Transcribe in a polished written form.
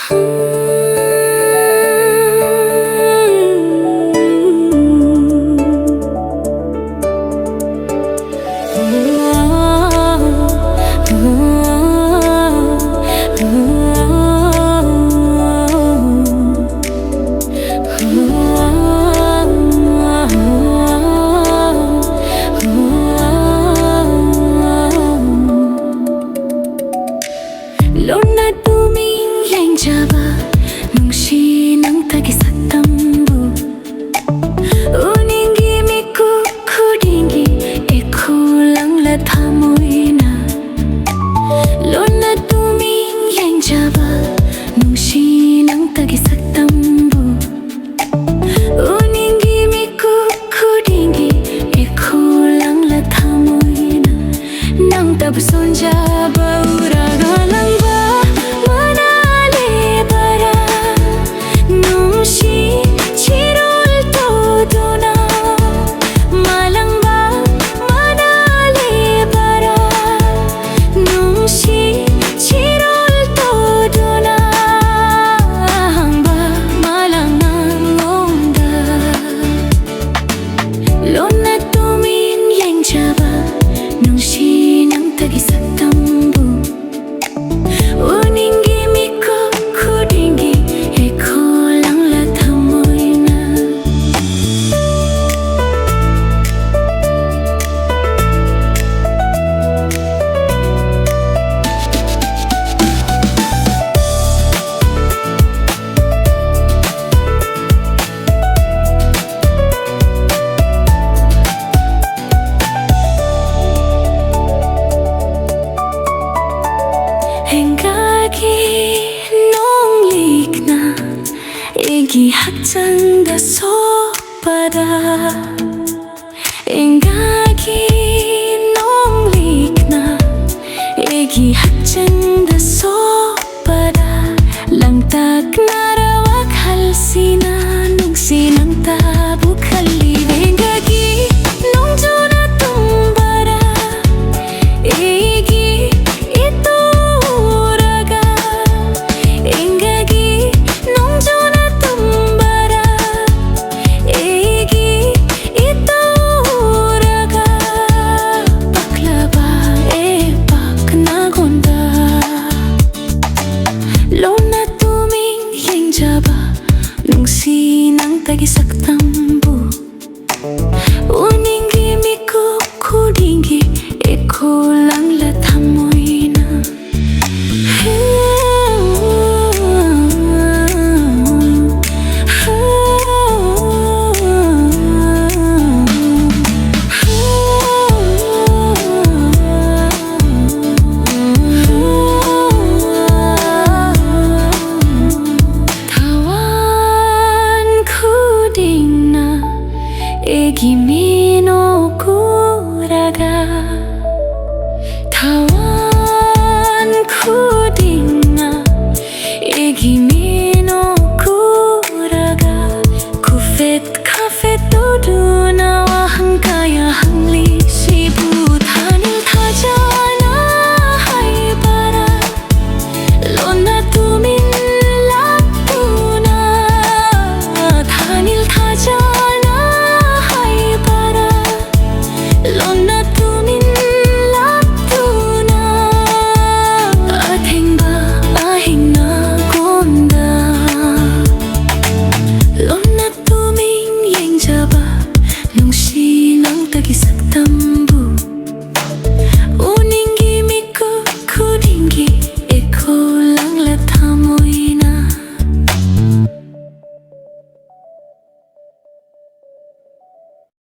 Luna tuming yang jaba nung sinang tagisatambu uning gimiku kudingi ikulang latamoy na. Luna tuming yang jaba nung sinang tagisatambu uning gimiku kudingi ikulang latamoy na. Nang tabuson jaba uragalang 이 학장다 소바다 인가기 농릭나 이 학장다 소바다 랑딱 나라와 갈시나 농시낭 타부칼리 인가기 농조나 tum바라 이기 이또라가 인가기 농조나 Luna tuming yang jaba nung sinang tagisaktam